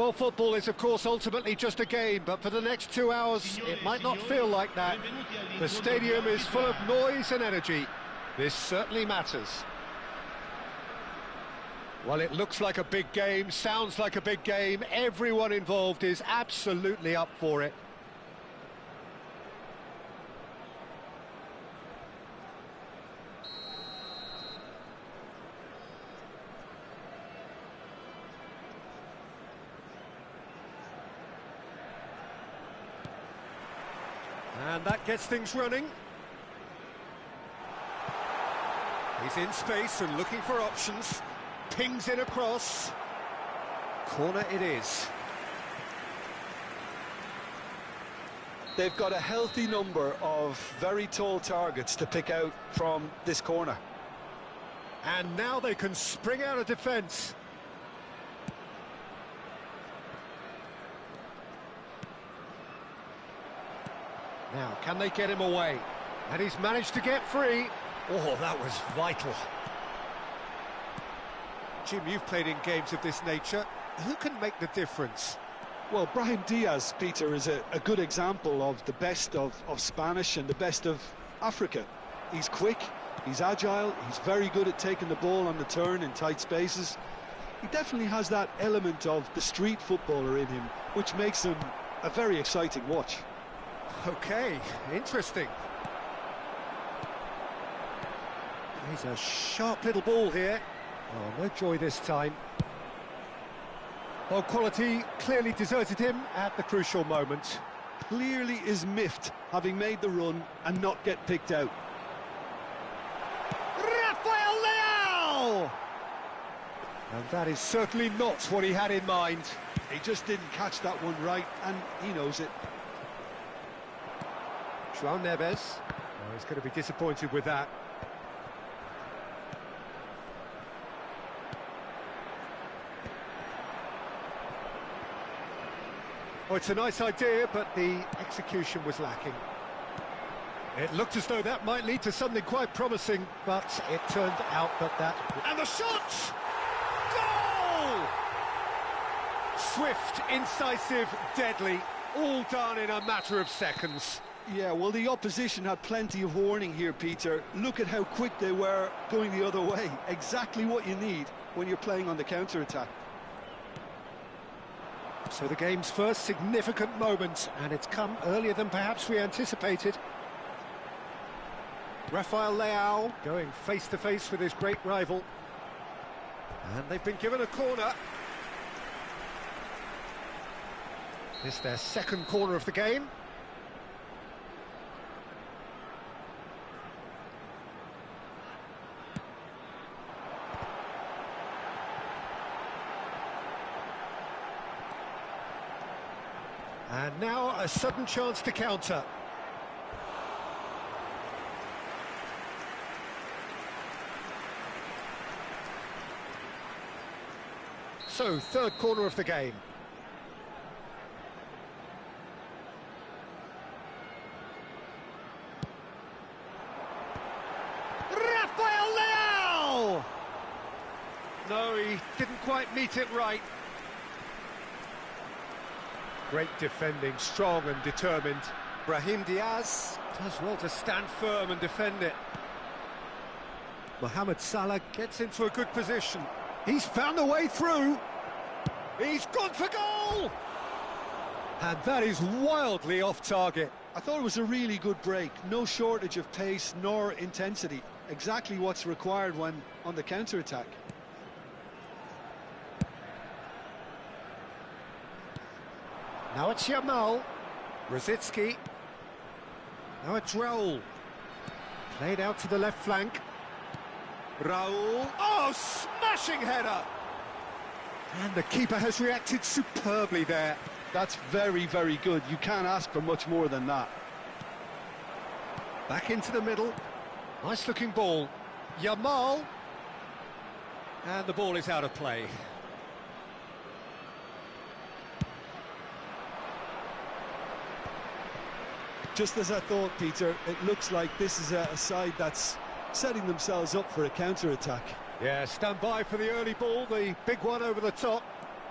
Well, football is, of course, ultimately just a game, but for the next 2 hours, it might not feel like that. The stadium is full of noise and energy. This certainly matters. Well, it looks like a big game, sounds like a big game. Everyone involved is absolutely up for it. And that gets things running. He's in space and looking for options. Pings it across. Corner it is. They've got a healthy number of very tall targets to pick out from this corner. And now they can spring out of defence. Now, can they get him away? And he's managed to get free. Oh, that was vital. Jim, you've played in games of this nature. Who can make the difference? Well, Brahim Diaz, Peter, is a good example of the best of Spanish and the best of Africa. He's quick, he's agile, he's very good at taking the ball on the turn in tight spaces. He definitely has that element of the street footballer in him, which makes him a very exciting watch. Okay, interesting. He's a sharp little ball here. Oh, no joy this time. Well, quality clearly deserted him at the crucial moment. Clearly is miffed, having made the run and not get picked out. Rafael Leao! And that is certainly not what he had in mind. He just didn't catch that one right, and he knows it. João Neves. Oh, he's going to be disappointed with that. Oh, it's a nice idea, but the execution was lacking. It looked as though that might lead to something quite promising, but it turned out that... And the shot! Goal! Swift, incisive, deadly, all done in a matter of seconds. Yeah, well, the opposition had plenty of warning here, Peter. Look at how quick they were going the other way. Exactly what you need when you're playing on the counter-attack. So the game's first significant moment, and it's come earlier than perhaps we anticipated. Rafael Leao going face-to-face with his great rival. And they've been given a corner. This is their second corner of the game. And now a sudden chance to counter. So, third corner of the game. Rafael Leao! No, he didn't quite meet it right. Great defending, strong and determined. Brahim Diaz does well to stand firm and defend it. Mohamed Salah gets into a good position. He's found a way through. He's gone for goal! And that is wildly off target. I thought it was a really good break. No shortage of pace nor intensity. Exactly what's required when on the counter-attack. Now it's Yamal. Rosicki. Now it's Raul. Played out to the left flank. Raul. Oh, smashing header! And the keeper has reacted superbly there. That's very, very good. You can't ask for much more than that. Back into the middle. Nice looking ball. Yamal. And the ball is out of play. Just as I thought, Peter, it looks like this is a side that's setting themselves up for a counter-attack. Yeah, stand by for the early ball, the big one over the top.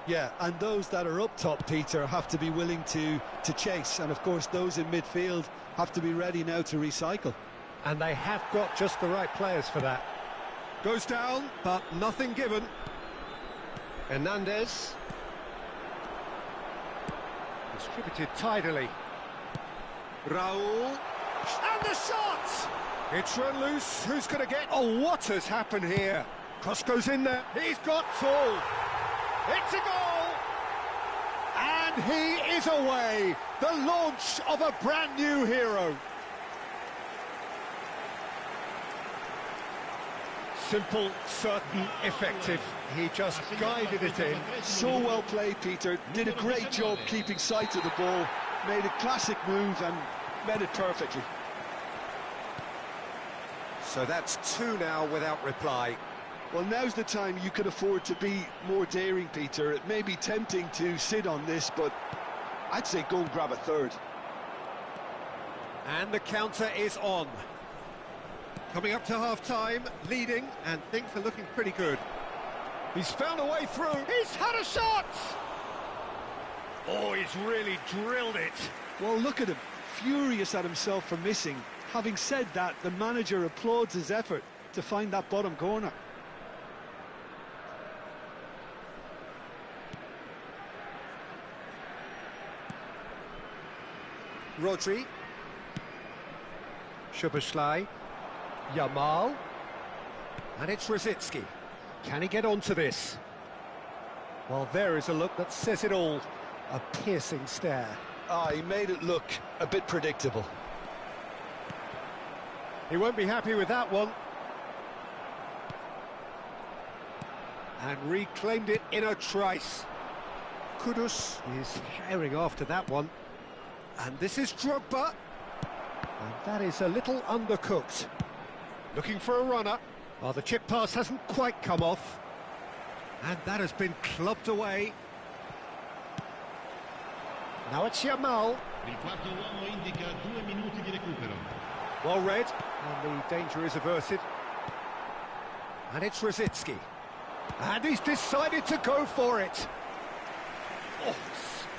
Yeah, and those that are up top, Peter, have to be willing to chase. And, of course, those in midfield have to be ready now to recycle. And they have got just the right players for that. Goes down, but nothing given. Hernandez. Distributed tidily. Raul. And the shot! It's run loose. Who's going to get... Oh, what has happened here? Cross goes in there. He's got full. It's a goal! And he is away. The launch of a brand new hero. Simple, certain, effective. He just guided it in. So well played, Peter. Did a great job keeping sight of the ball. Made a classic move and met it perfectly. So that's two now without reply. Well, now's the time you can afford to be more daring, Peter. It may be tempting to sit on this, but I'd say go and grab a third. And the counter is on. Coming up to half-time, leading, and things are looking pretty good. He's found a way through. He's had a shot! Oh, he's really drilled it. Well, look at him, furious at himself for missing. Having said that, the manager applauds his effort to find that bottom corner. Rodri. Szoboszlai. Yamal. And it's Rosicky. Can he get onto this? Well, there is a look that says it all. A piercing stare. He made it look a bit predictable. He won't be happy with that one. And reclaimed it in a trice. Kudus is herring after that one. And this is Drogba. And that is a little undercooked. Looking for a runner. Oh, the chip pass hasn't quite come off. And that has been clubbed away. Now it's Yamal. Il quarto uomo indica 2 minuti di recupero. Well read, and the danger is averted. And it's Rosicky. And he's decided to go for it. Oh,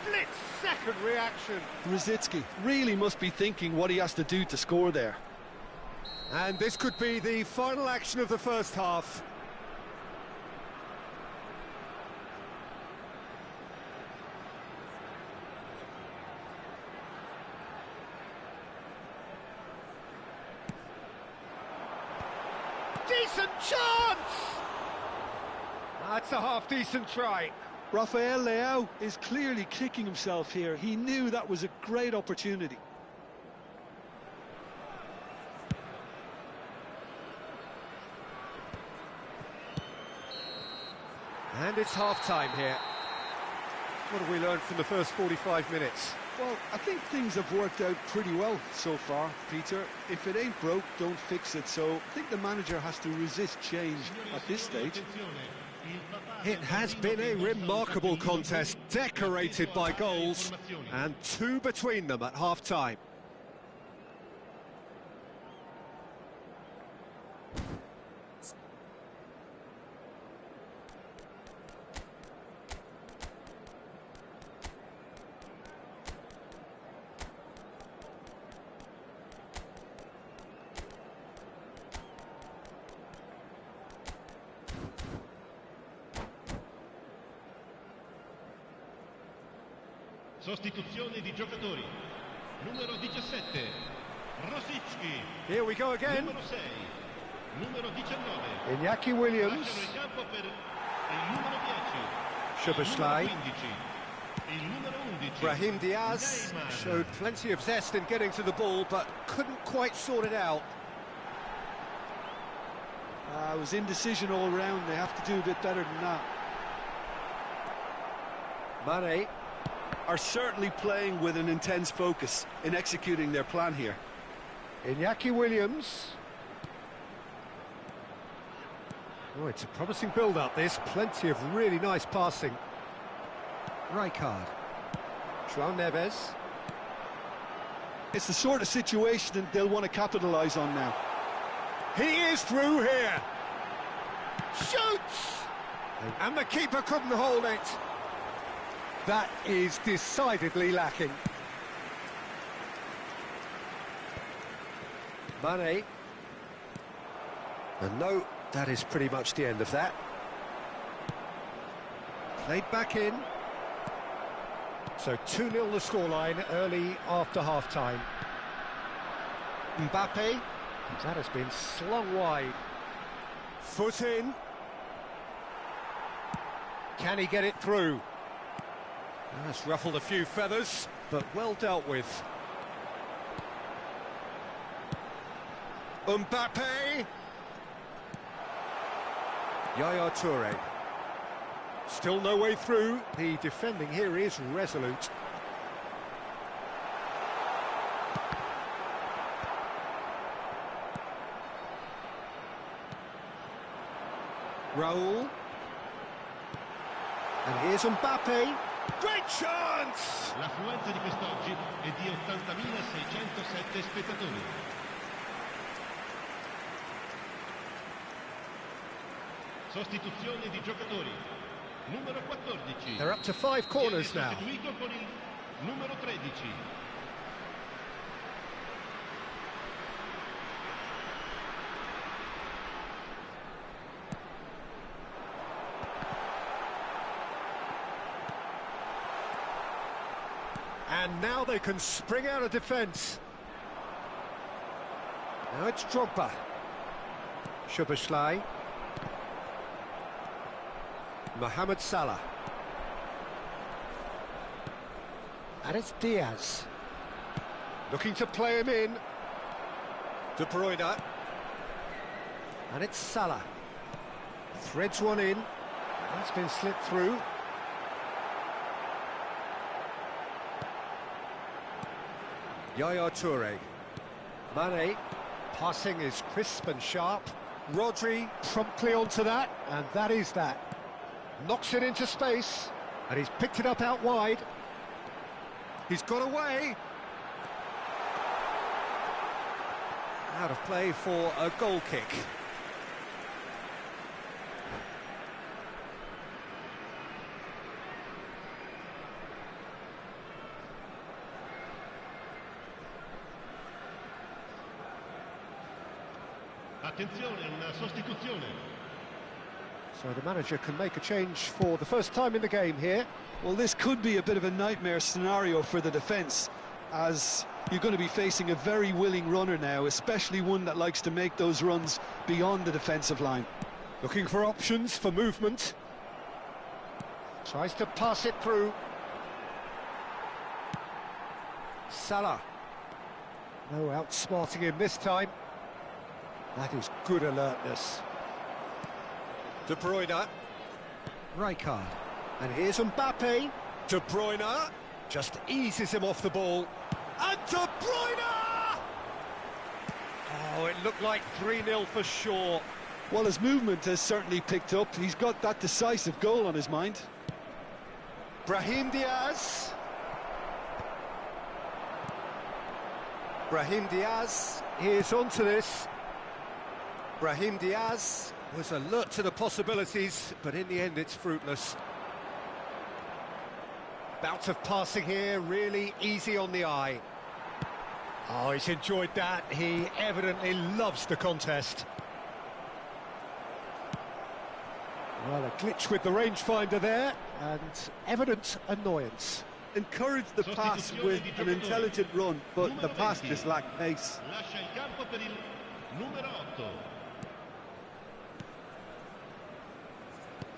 split-second reaction. Rosicky really must be thinking what he has to do to score there. And this could be the final action of the first half. Decent chance! That's a half-decent try. Rafael Leao is clearly kicking himself here. He knew that was a great opportunity. And it's half-time here. What have we learned from the first 45 minutes? Well, I think things have worked out pretty well so far, Peter. If it ain't broke, don't fix it. So I think the manager has to resist change at this stage. It has been a remarkable contest, decorated by goals, and two between them at half-time. Sostituzione di giocatori. Numero 17, Rosicky. Here we go again. Numero 6, numero 19. Iñaki Williams. Lasciano il campo per il numero 10. Szoboszlai. Il numero 15. Il numero 11. Brahim Diaz showed plenty of zest in getting to the ball, but couldn't quite sort it out. It was indecision all round. They have to do a bit better than that. Mane. Are certainly playing with an intense focus in executing their plan here. Iñaki Williams. Oh, it's a promising build-up, this. Plenty of really nice passing. Rijkaard. João Neves. It's the sort of situation that they'll want to capitalise on now. He is through here. Shoots! And the keeper couldn't hold it. That is decidedly lacking. Mane. And no, that is pretty much the end of that. Played back in. So 2-0 the scoreline early after half-time. Mbappe. That has been slung wide. Foot in. Can he get it through? That's ruffled a few feathers, but well dealt with. Mbappe. Yaya Toure. Still no way through. The defending here is resolute. Raul. And here's Mbappe. Great chance! L'affluenza di quest'oggi è di 80.607 spettatori. Sostituzione di giocatori. Numero 14. They're up to 5 corners now. Sostituito con il numero 13. And now they can spring out of defence. Now it's Drogba. Szoboszlai. Mohamed Salah. And it's Diaz. Looking to play him in. De Bruyne. And it's Salah. Threads one in. That's been slipped through. Yaya Toure. Mane. Passing is crisp and sharp. Rodri promptly onto that, and that is that. Knocks it into space, and he's picked it up out wide. He's got away. Out of play for a goal kick. Attenzione, una sostituzione. So the manager can make a change for the first time in the game here. Well, this could be a bit of a nightmare scenario for the defence, as you're going to be facing a very willing runner now, especially one that likes to make those runs beyond the defensive line. Looking for options for movement. Tries to pass it through. Salah. No outsmarting him this time. That is good alertness. De Bruyne. Rijkaard. And here's Mbappe. De Bruyne just eases him off the ball. And De Bruyne! Oh, it looked like 3-0 for sure. Well, his movement has certainly picked up. He's got that decisive goal on his mind. Brahim Diaz. Brahim Diaz is onto this. Brahim Diaz was alert to the possibilities, but in the end it's fruitless. Bout of passing here, really easy on the eye. Oh, he's enjoyed that. He evidently loves the contest. Well, a glitch with the rangefinder there, and evident annoyance. Encouraged the pass with an intelligent run, but the pass just lacked pace. Lascia il campo per il numero 8.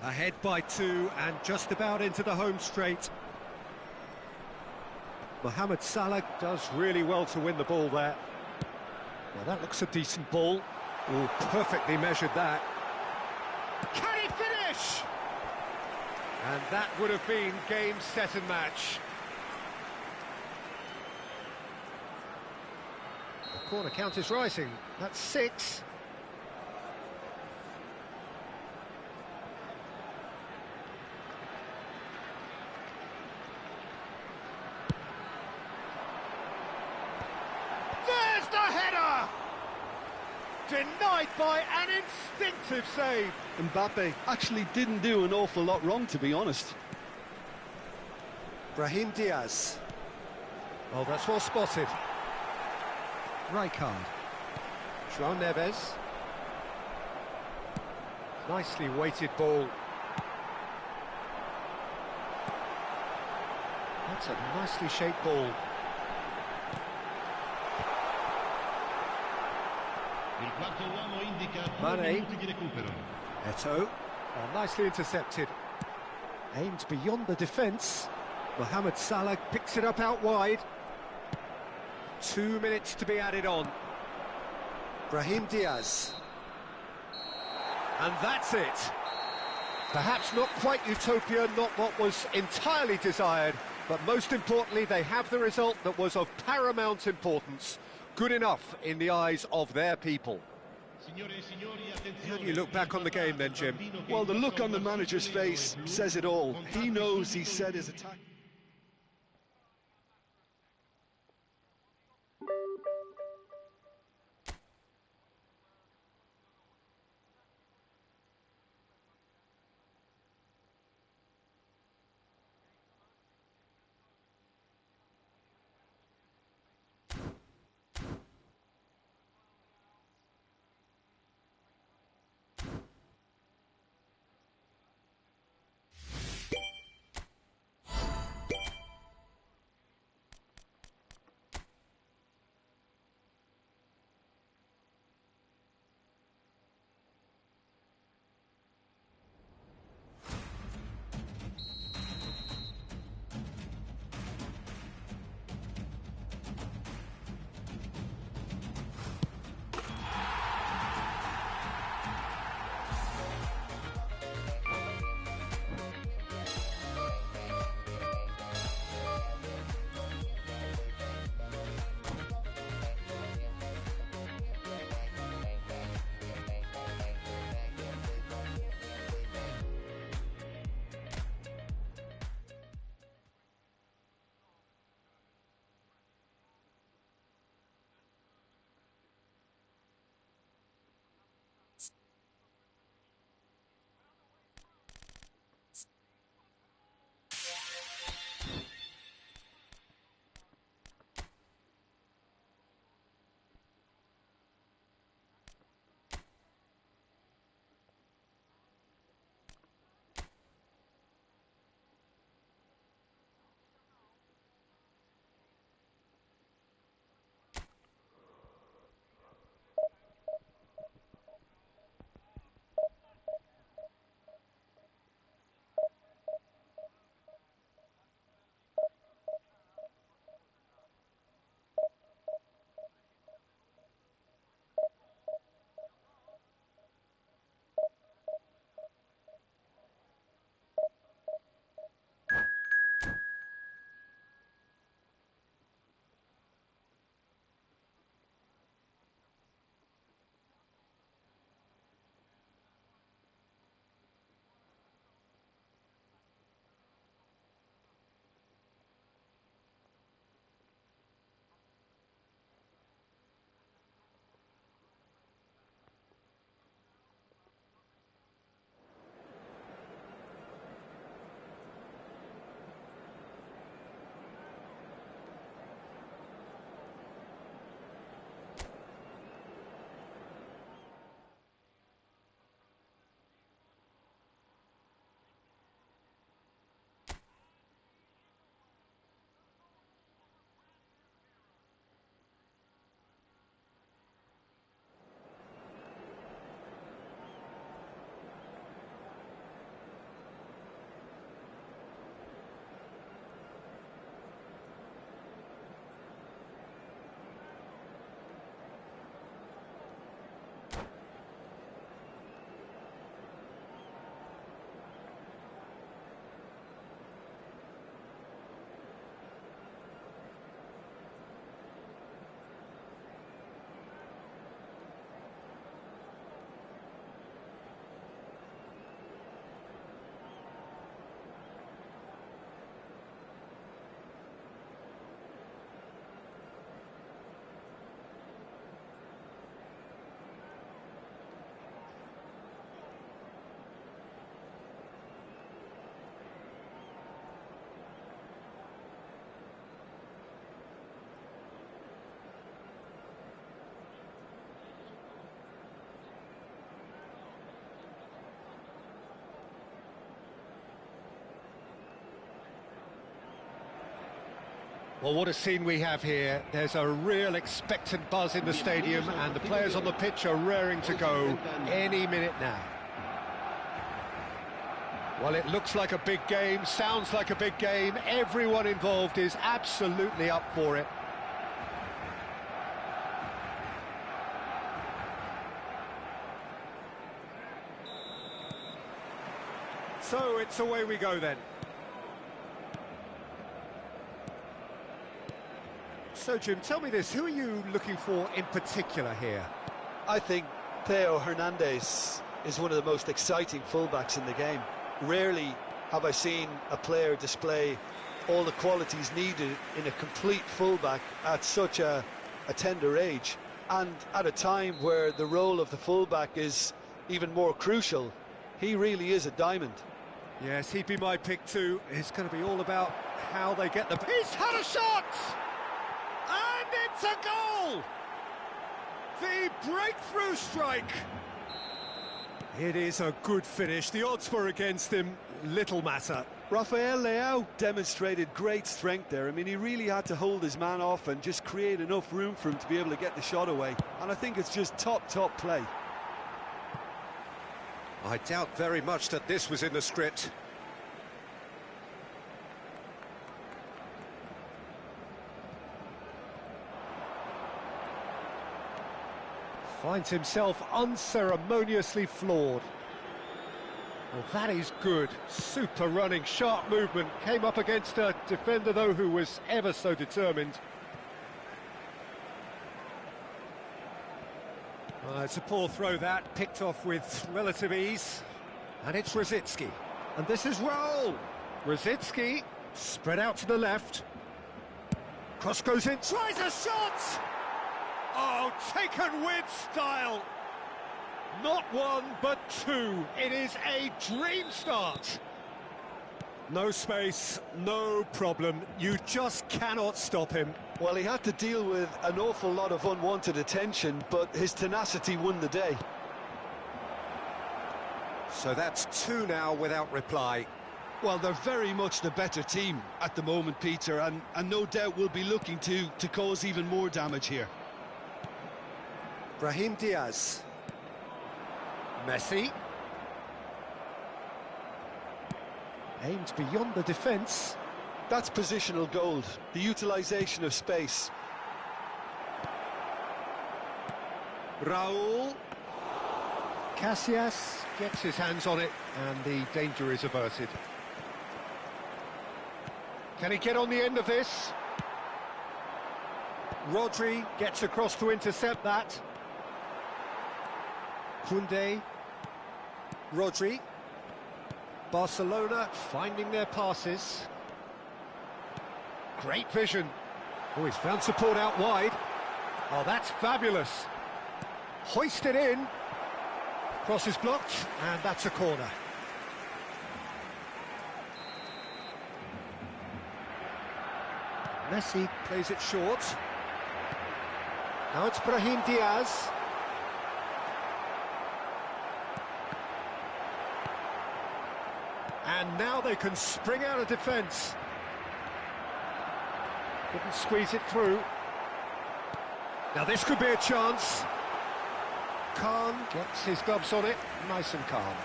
Ahead by 2 and just about into the home straight. Mohamed Salah does really well to win the ball there. Well, that looks a decent ball. Oh, perfectly measured that. Can he finish? And that would have been game, set and match. The corner count is rising. That's 6. There's the header! Denied by an instinctive save. Mbappe actually didn't do an awful lot wrong, to be honest. Brahim Diaz. Oh, that's well spotted. Rijkaard. João Neves. Nicely weighted ball. That's a nicely shaped ball. Il quarto uomo indica 2 Mane. minuti di recupero. Eto'o. Oh, nicely intercepted. Aimed beyond the defence. Mohamed Salah picks it up out wide. 2 minutes to be added on. Brahim Diaz. And that's it. Perhaps not quite utopia, not what was entirely desired, but most importantly, they have the result that was of paramount importance. Good enough in the eyes of their people. How do you look back on the game then, Jim? Well, the look on the manager's face says it all. He knows he set his attack. Well, what a scene we have here. There's a real expectant buzz in the stadium, and the players on the pitch are raring to go any minute now. Well, it looks like a big game, sounds like a big game. Everyone involved is absolutely up for it. So it's away we go then. So, Jim, tell me this, who are you looking for in particular here? I think Theo Hernandez is one of the most exciting fullbacks in the game. Rarely have I seen a player display all the qualities needed in a complete fullback at such a tender age, and at a time where the role of the fullback is even more crucial. He really is a diamond. Yes, he'd be my pick too. It's going to be all about how they get the... He's had a shot! And it's a goal! The breakthrough strike! It is a good finish. The odds were against him. Little matter. Rafael Leao demonstrated great strength there. I mean, he really had to hold his man off and just create enough room for him to be able to get the shot away. And I think it's just top play. I doubt very much that this was in the script. Finds himself unceremoniously floored. Well, that is good. Super running, sharp movement. Came up against a defender, though, who was ever so determined. It's a poor throw, that. Picked off with relative ease. And it's Rosicky. And this is Raul. Rosicky, spread out to the left. Cross goes in, tries a shot! Oh, taken with style. Not one, but two. It is a dream start. No space, no problem. You just cannot stop him. Well, he had to deal with an awful lot of unwanted attention, but his tenacity won the day. So that's two now without reply. Well, they're very much the better team at the moment, Peter, and no doubt will be looking to cause even more damage here. Brahim Diaz. Messi. Aimed beyond the defence. That's positional gold, the utilisation of space. Raul. Casillas gets his hands on it, and the danger is averted. Can he get on the end of this? Rodri gets across to intercept that. Koundé. Rodri. Barcelona finding their passes. Great vision. Oh, he's found support out wide. Oh, that's fabulous. Hoisted in. Cross is blocked, and that's a corner. Messi plays it short. Now it's Brahim Diaz. And now they can spring out of defence. Couldn't squeeze it through. Now this could be a chance. Khan gets his gloves on it, nice and calm.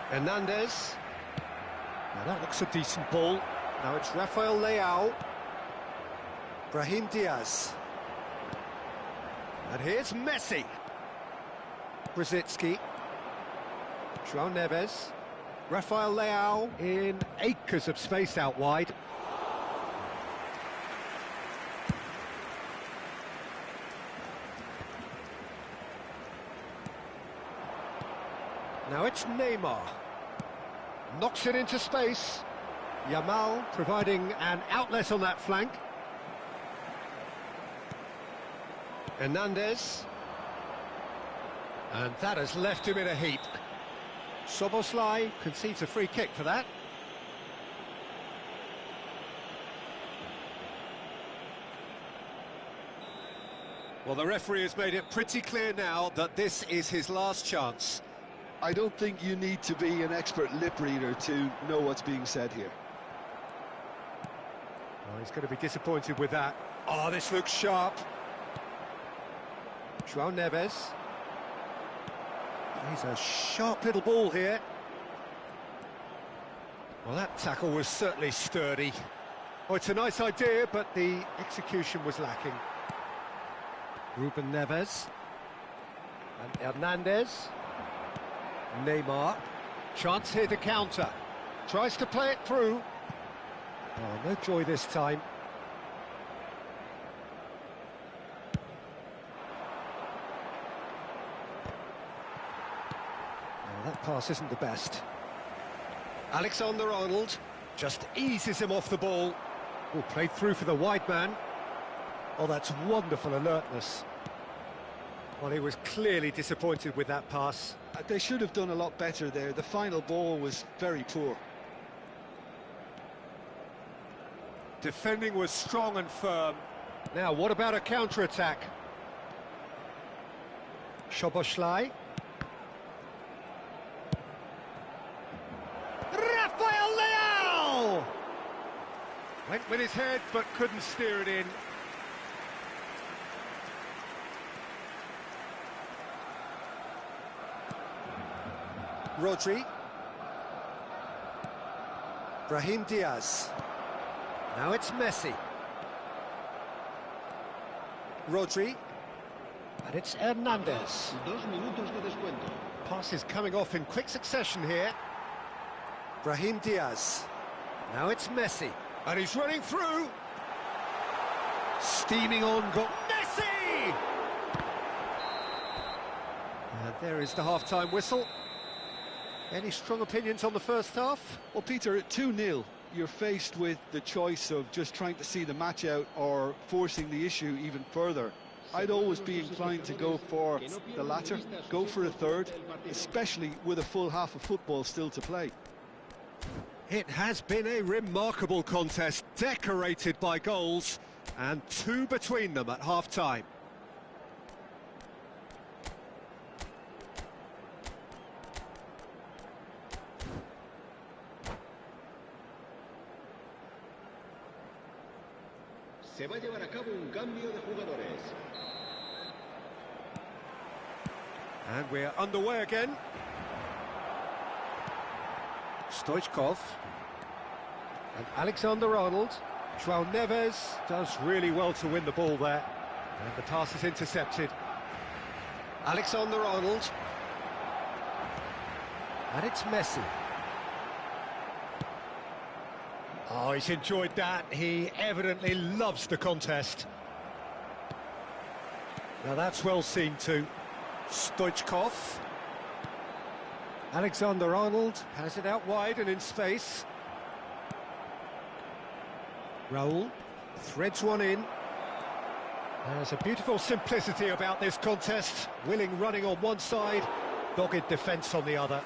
Hernandez. Now that looks a decent ball. Now it's Rafael Leao. Brahim Diaz. And here's Messi. Rosicky. João Neves. Rafael Leao in acres of space out wide. Now it's Neymar. Knocks it into space. Yamal providing an outlet on that flank. Hernandez. And that has left him in a heap. Szoboszlai concedes a free kick for that. Well, the referee has made it pretty clear now that this is his last chance. I don't think you need to be an expert lip reader to know what's being said here. He's going to be disappointed with that. Oh, this looks sharp. João Neves. He's a sharp little ball here. Well, that tackle was certainly sturdy. Oh, it's a nice idea, but the execution was lacking. Ruben Neves. And Hernandez. Neymar. Chance here to counter. Tries to play it through. Oh, no joy this time. Oh, that pass isn't the best. Alexander-Arnold just eases him off the ball. Oh, played through for the wide man. Oh, that's wonderful alertness. Well, he was clearly disappointed with that pass. They should have done a lot better there. The final ball was very poor. Defending was strong and firm. Now, what about a counter-attack? Szoboszlai. Rafael Leao! Went with his head, but couldn't steer it in. Rodri. Brahim Diaz. Now it's Messi. Rodri. And it's Hernandez. 2 minutos de descuento. Passes coming off in quick succession here. Brahim Diaz. Now it's Messi. And he's running through. Steaming on goal. Messi! And there is the half-time whistle. Any strong opinions on the first half? Well, Peter, at 2-0, you're faced with the choice of just trying to see the match out or forcing the issue even further. I'd always be inclined to go for the latter, go for a third, especially with a full half of football still to play. It has been a remarkable contest, decorated by goals, and 2 between them at half-time. Se va a llevar a cabo un cambio de jugadores. And we're underway again. Stoichkov. And Alexander-Arnold. João Neves does really well to win the ball there. And the pass is intercepted. Alexander-Arnold. And it's Messi. Oh, he's enjoyed that. He evidently loves the contest. Now that's well seen too. Stoichkov. Alexander-Arnold has it out wide and in space. Raul threads one in. There's a beautiful simplicity about this contest. Willing running on one side, dogged defence on the other.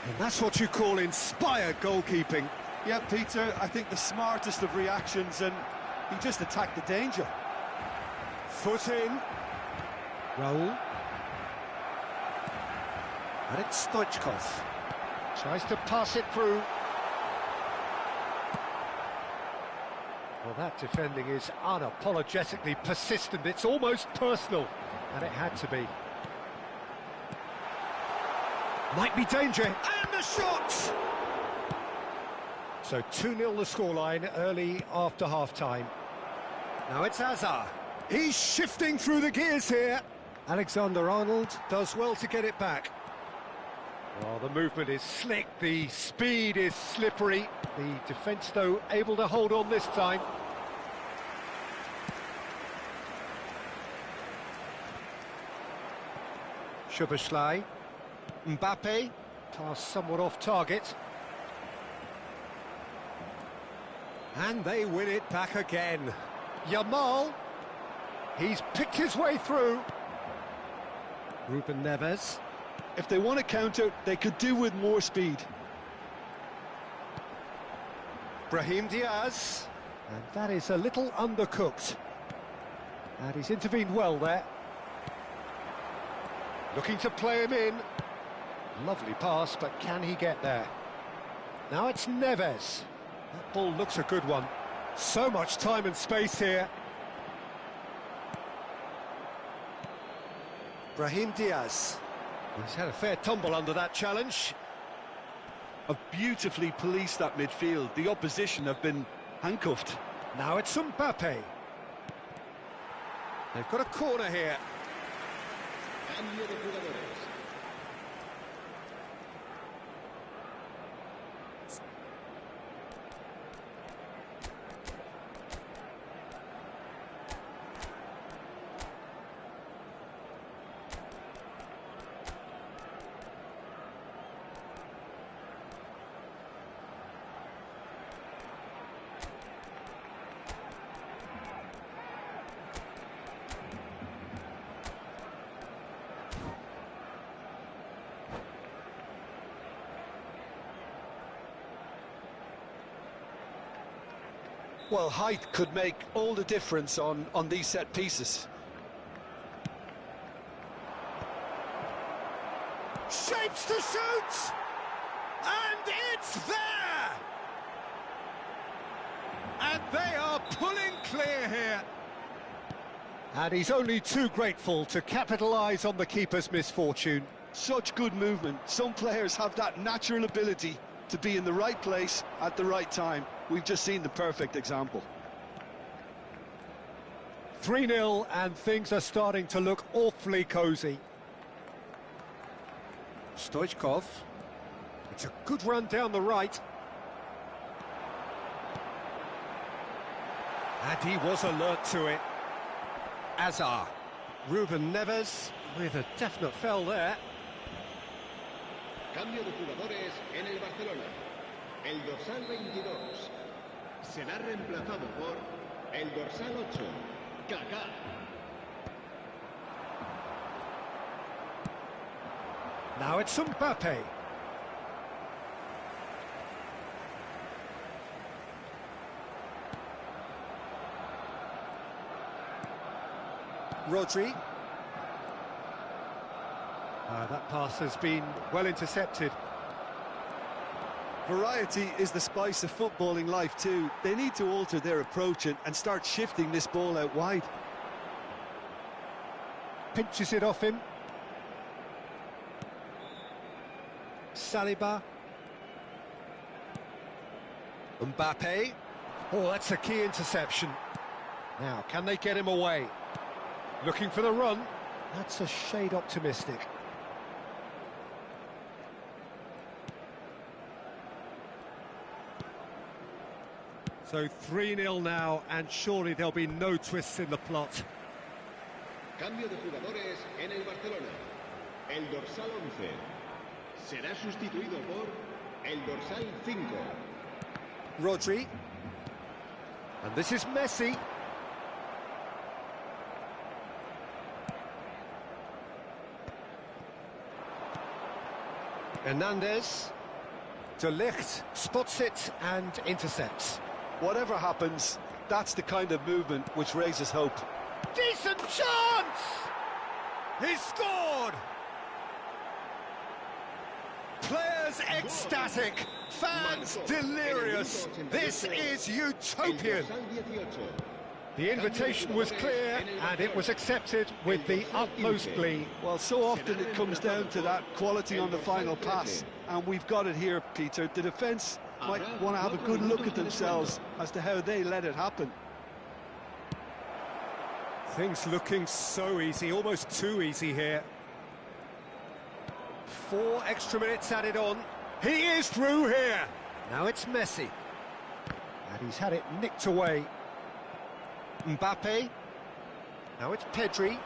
And that's what you call inspired goalkeeping. Yeah, Peter, I think the smartest of reactions, and he just attacked the danger. Foot in. Raul. And it's Stoichkov. Tries to pass it through. Well, that defending is unapologetically persistent. It's almost personal, and it had to be. Might be danger, and the shot! So 2-0 the scoreline early after half-time. Now it's Hazard. He's shifting through the gears here. Alexander-Arnold does well to get it back. Well, the movement is slick, the speed is slippery. The defence, though, able to hold on this time. Szoboszlai. Mbappe, pass somewhat off target. And they win it back again. Yamal, he's picked his way through. Ruben Neves. If they want to counter, they could do with more speed. Brahim Diaz. And that is a little undercooked. And he's intervened well there. Looking to play him in. Lovely pass, but can he get there? Now it's Neves. That ball looks a good one. So much time and space here. Brahim Diaz. He's had a fair tumble under that challenge. Have beautifully policed that midfield. The opposition have been handcuffed. Now it's Mbappe. They've got a corner here. Cambio de jugadores. Well, height could make all the difference on these set pieces. Shapes to shoot! And it's there! And they are pulling clear here. And he's only too grateful to capitalise on the keeper's misfortune. Such good movement. Some players have that natural ability to be in the right place at the right time. We've just seen the perfect example. 3-0 and things are starting to look awfully cosy. Stoichkov. It's a good run down the right. And he was alert to it. Azar. Ruben Neves with a definite foul there. Cambio de jugadores en el Barcelona. El dorsal 22 será reemplazado por el dorsal 8, Kaká. Now it's Mbappe. Rodri. That pass has been well intercepted. Variety is the spice of footballing life too. They need to alter their approach and start shifting this ball out wide. Pinches it off him. Saliba. Mbappe. Oh, that's a key interception. Now, can they get him away? Looking for the run. That's a shade optimistic. So 3-0 now, and surely there'll be no twists in the plot. Cambio de jugadores en el Barcelona. El dorsal 11 será sustituido por el dorsal 5. Rodri. And this is Messi. Hernandez. De Ligt spots it and intercepts. Whatever happens, that's the kind of movement which raises hope. Decent chance! He scored! Players ecstatic, fans delirious. This is utopian. The invitation was clear and it was accepted with the utmost glee. Well, so often it comes down to that quality on the final pass, and we've got it here, Peter. The defence might want to have a good look at themselves as to how they let it happen. Things looking so easy, almost too easy here. 4 extra minutes added on. He is through here. Now it's Messi. And he's had it nicked away. Mbappe. Now it's Pedri.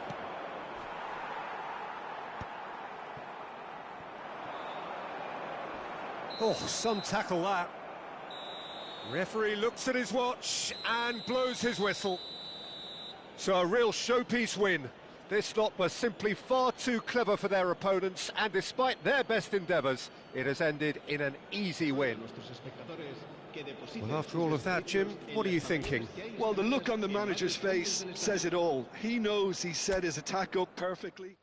Oh, some tackle that. Referee looks at his watch and blows his whistle. So a real showpiece win. This lot was simply far too clever for their opponents, and despite their best endeavours, it has ended in an easy win. Well, after all of that, Jim, what are you thinking? Well, the look on the manager's face says it all. He knows he set his attack up perfectly.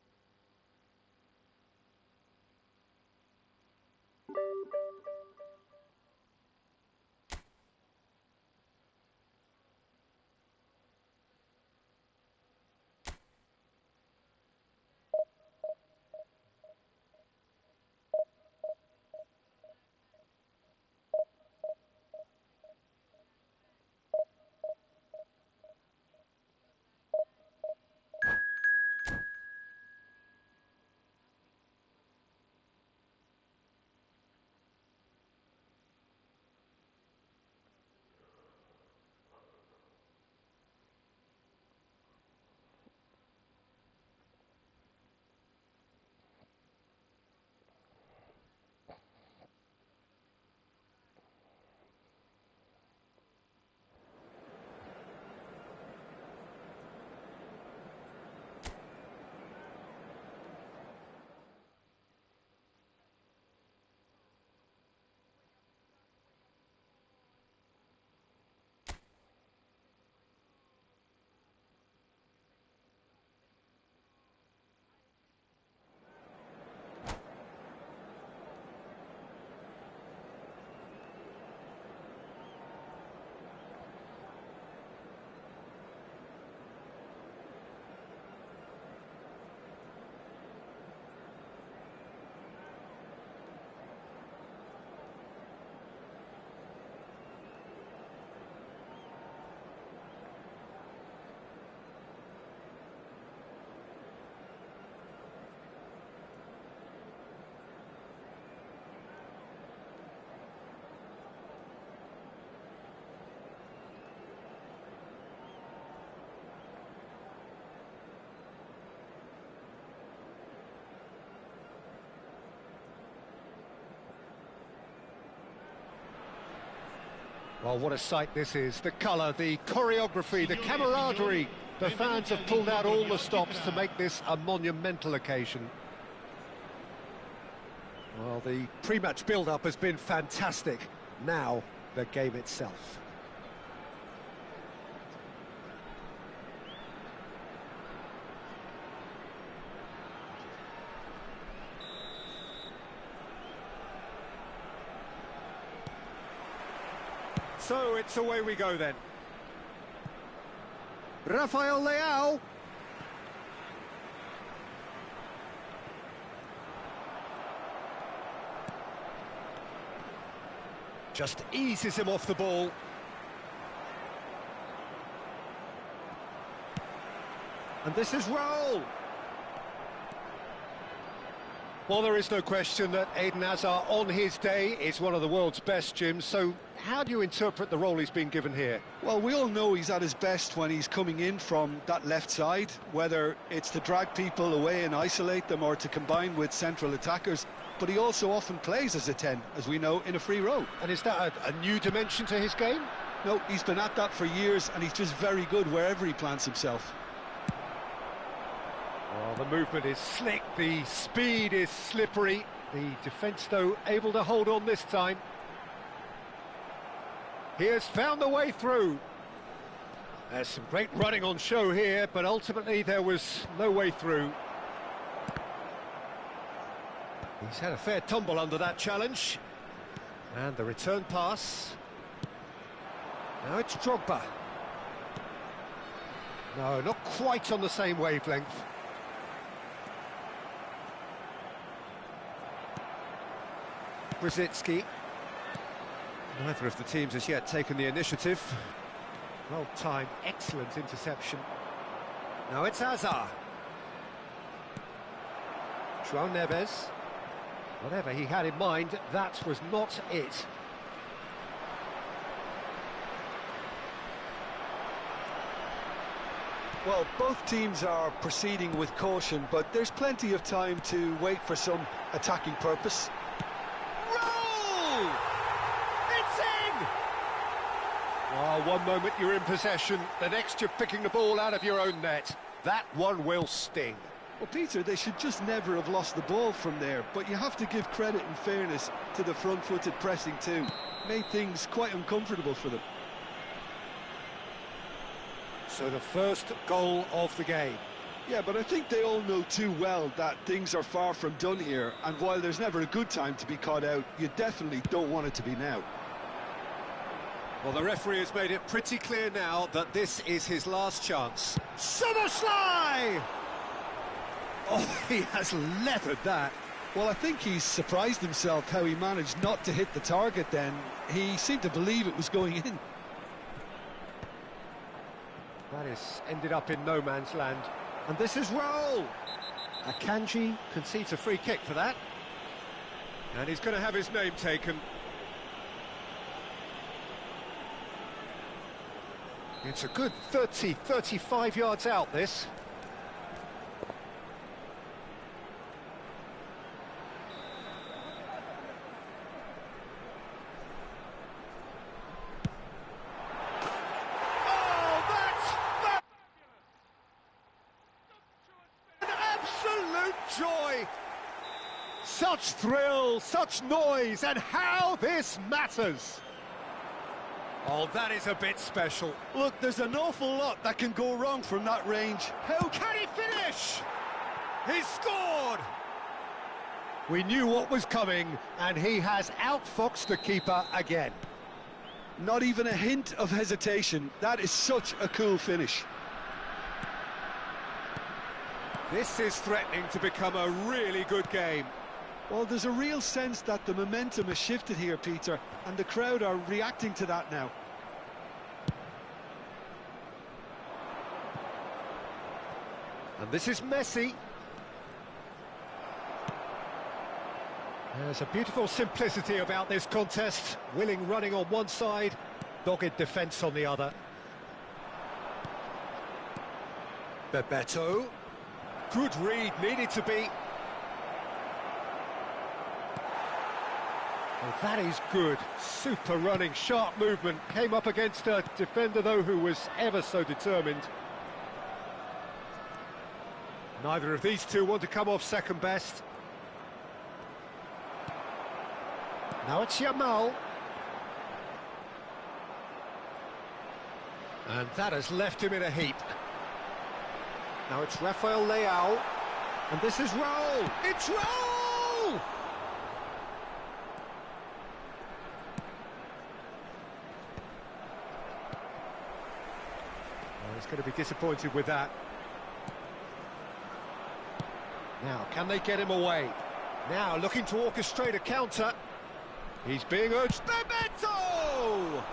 Well, what a sight this is. The colour, the choreography, the camaraderie. The fans have pulled out all the stops to make this a monumental occasion. Well, the pre-match build-up has been fantastic. Now, the game itself. So it's away we go then. Rafael Leao. Just eases him off the ball. And this is Raul. Well, there is no question that Eden Hazard on his day is one of the world's best, Jim, so how do you interpret the role he's been given here? Well, we all know he's at his best when he's coming in from that left side, whether it's to drag people away and isolate them or to combine with central attackers, but he also often plays as a 10, as we know, in a free role. And is that a new dimension to his game? No, he's been at that for years and he's just very good wherever he plants himself. Well, the movement is slick, the speed is slippery. The defence, though, able to hold on this time. He has found the way through. There's some great running on show here, but ultimately there was no way through. He's had a fair tumble under that challenge. And the return pass. Now it's Drogba. No, not quite on the same wavelength. Rosicky. Neither of the teams has yet taken the initiative. Well timed, excellent interception. Now it's Hazard. João Neves. Whatever he had in mind, that was not it. Well, both teams are proceeding with caution, but there's plenty of time to wait for some attacking purpose. Roll! It's in! Oh, one moment you're in possession, the next you're picking the ball out of your own net. That one will sting. Well, Peter, they should just never have lost the ball from there, but you have to give credit and fairness to the front-footed pressing too. Made things quite uncomfortable for them. So the first goal of the game. Yeah, but I think they all know too well that things are far from done here, and while there's never a good time to be caught out, you definitely don't want it to be now. Well, the referee has made it pretty clear now that this is his last chance. Summerslide! Oh, he has leathered that. Well, I think he's surprised himself how he managed not to hit the target then. He seemed to believe it was going in. That has ended up in no man's land. And this is Raul. Akanji concedes a free kick for that. And he's going to have his name taken. It's a good 30, 35 yards out, this. Joy, such thrill, such noise, and how this matters. Oh, that is a bit special. Look, there's an awful lot that can go wrong from that range. How can he finish? He scored! We knew what was coming, and he has outfoxed the keeper again. Not even a hint of hesitation. That is such a cool finish. This is threatening to become a really good game. Well, there's a real sense that the momentum has shifted here, Peter, and the crowd are reacting to that now. And this is Messi. There's a beautiful simplicity about this contest. Willing running on one side, dogged defence on the other. Bebeto. Good read, needed to be. Well, that is good. Super running, sharp movement. Came up against a defender, though, who was ever so determined. Neither of these two want to come off second best. Now it's Yamal. And that has left him in a heap. Now it's Rafael Leao. And this is Raul. It's Raul! Well, he's going to be disappointed with that. Now, can they get him away? Now, looking to orchestrate a counter. He's being urged. Bebeto!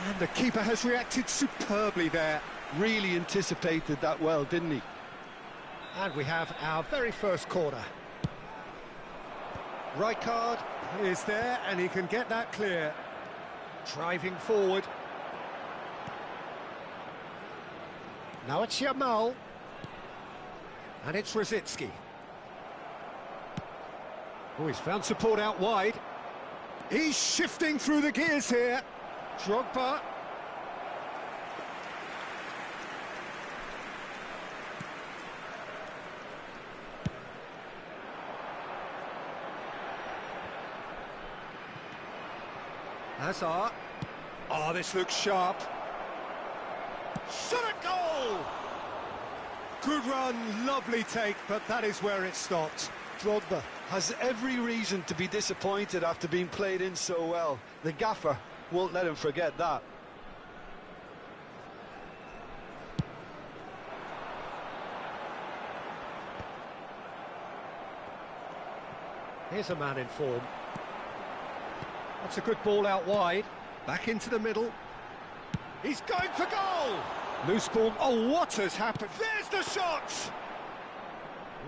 And the keeper has reacted superbly there. Really anticipated that well, didn't he? And we have our very first corner. Rijkaard is there, and he can get that clear. Driving forward. Now it's Yamal. And it's Rosicky. Oh, he's found support out wide. He's shifting through the gears here. Drogba. Hazard. Oh, this looks sharp. Shot at goal! Good run, lovely take, but that is where it stopped. Drogba has every reason to be disappointed after being played in so well. The gaffer won't let him forget that. Here's a man in form. That's a good ball out wide. Back into the middle. He's going for goal! Loose ball. Oh, what has happened? There's the shot!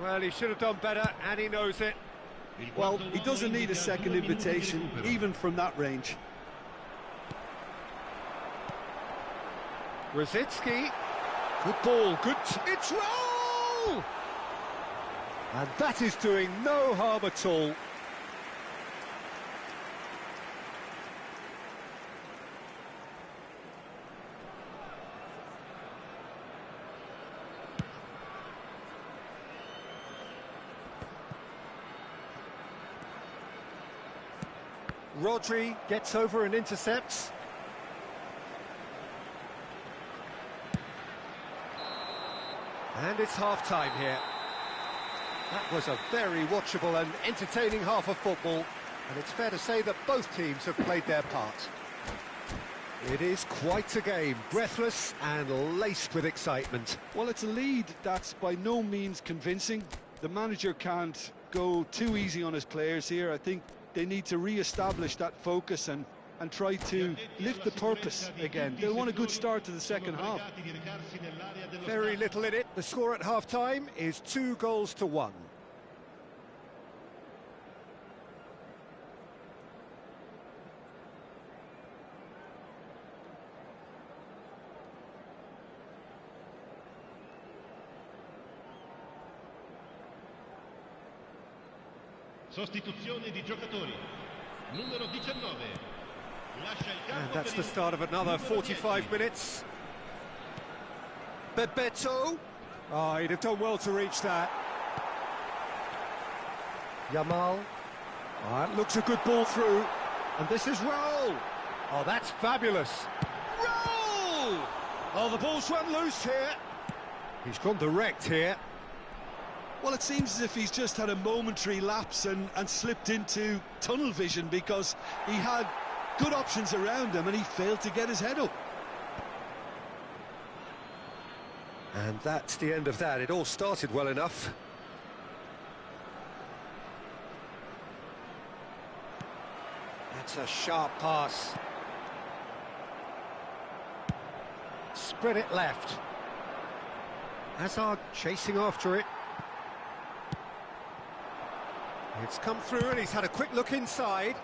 Well, he should have done better, and he knows it. Well, he doesn't need a second invitation, even from that range. Rosicky. Good ball, good... It's Raul! And that is doing no harm at all. Rodri gets over and intercepts. And it's half-time here. That was a very watchable and entertaining half of football, and it's fair to say that both teams have played their part. It is quite a game, breathless and laced with excitement. Well, it's a lead that's by no means convincing. The manager can't go too easy on his players here. I think they need to re-establish that focus and try to lift the purpose again. They'll want a good start to the second half. Very little in it. The score at half-time is 2-1. Sostituzione di giocatori. Numero 19. Lascia il campo. And that's the start of another 45 minutes. Bebeto. Oh, he'd have done well to reach that. Yamal. Oh, that looks a good ball through. And this is Raul. Oh, that's fabulous. Raul! Oh, the ball's run loose here. He's gone direct here. Well, it seems as if he's just had a momentary lapse and slipped into tunnel vision, because he had good options around him and he failed to get his head up. And that's the end of that. It all started well enough. That's a sharp pass. Spread it left. Hazard chasing after it. It's come through and he's had a quick look inside.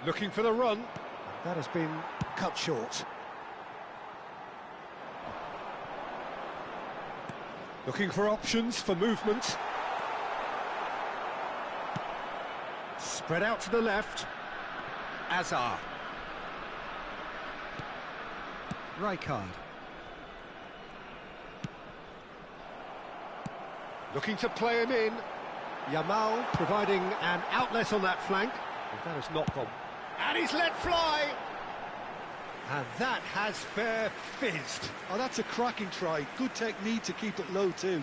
Looking for the run. That has been cut short. Looking for options for movement. Spread out to the left. Azar. Rijkaard. Looking to play him in. Yamal providing an outlet on that flank. Well, that has not gone. And he's let fly! And that has fair fizzed. Oh, that's a cracking try. Good technique to keep it low too.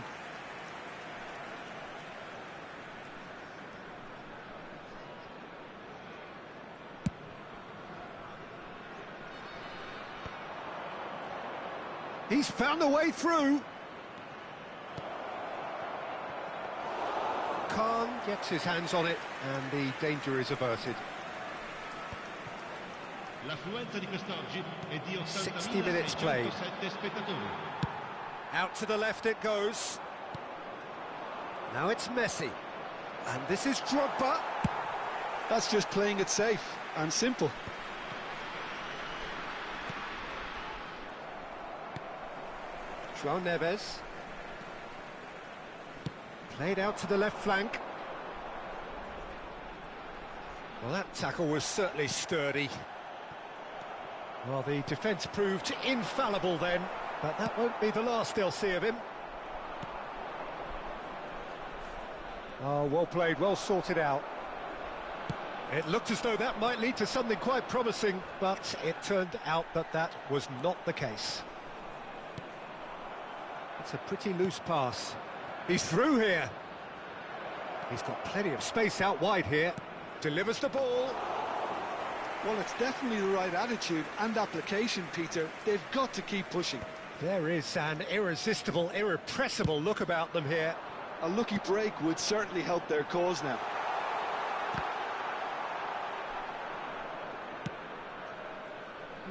He's found a way through. Khan gets his hands on it, and the danger is averted. 60 minutes played. Out to the left it goes. Now it's Messi. And this is Drogba. That's just playing it safe and simple. João Neves. Played out to the left flank. Well, that tackle was certainly sturdy. Well, the defence proved infallible then, but that won't be the last they'll see of him. Oh, well played, well sorted out. It looked as though that might lead to something quite promising, but it turned out that that was not the case. It's a pretty loose pass. He's through here. He's got plenty of space out wide here. Delivers the ball. Well, it's definitely the right attitude and application, Peter. They've got to keep pushing. There is an irresistible, irrepressible look about them here. A lucky break would certainly help their cause now.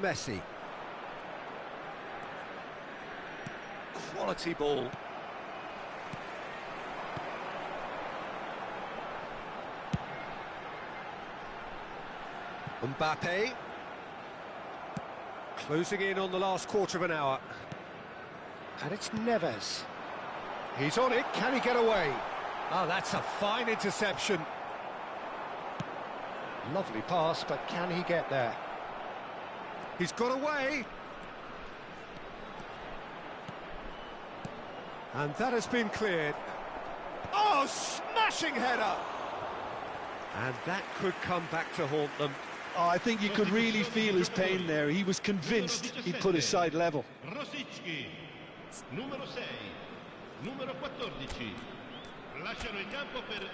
Messi. Quality ball. Mbappe. Closing in on the last quarter of an hour. And it's Neves. He's on it, can he get away? Oh, that's a fine interception. Lovely pass, but can he get there? He's got away. And that has been cleared. Oh, smashing header! And that could come back to haunt them. Oh, I think you could really feel his pain there. He was convinced he'd put his side level. Numero 6, numero 14. Lasciano il campo per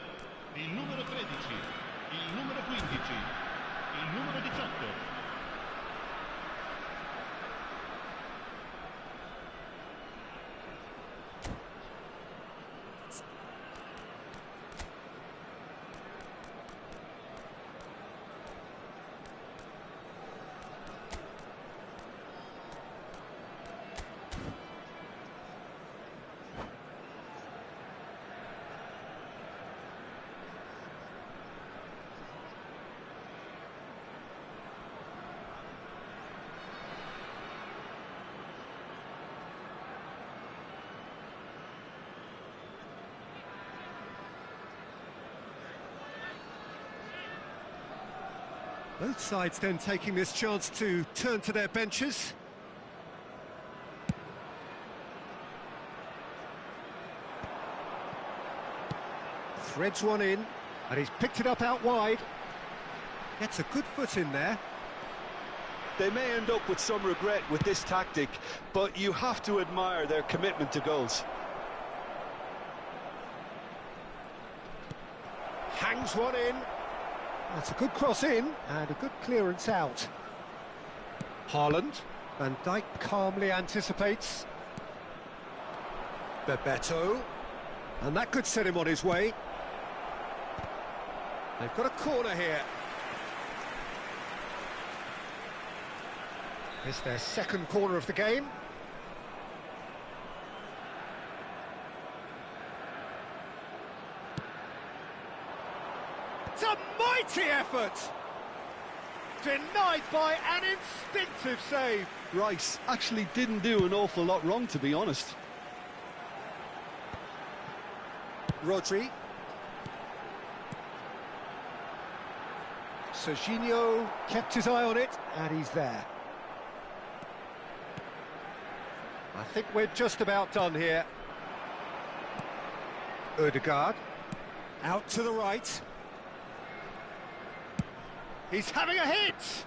il numero 13, il numero 15, il numero 18. Both sides then taking this chance to turn to their benches. Threads one in, and he's picked it up out wide. Gets a good foot in there. They may end up with some regret with this tactic, but you have to admire their commitment to goals. Hangs one in. That's a good cross in, and a good clearance out. Haaland. Van Dijk calmly anticipates. Bebeto. And that could set him on his way. They've got a corner here. It's their second corner of the game. It's a mighty effort! Denied by an instinctive save. Rice actually didn't do an awful lot wrong, to be honest. Rodri. Serginho kept his eye on it, and he's there. I think we're just about done here. Ødegaard, out to the right. He's having a hit!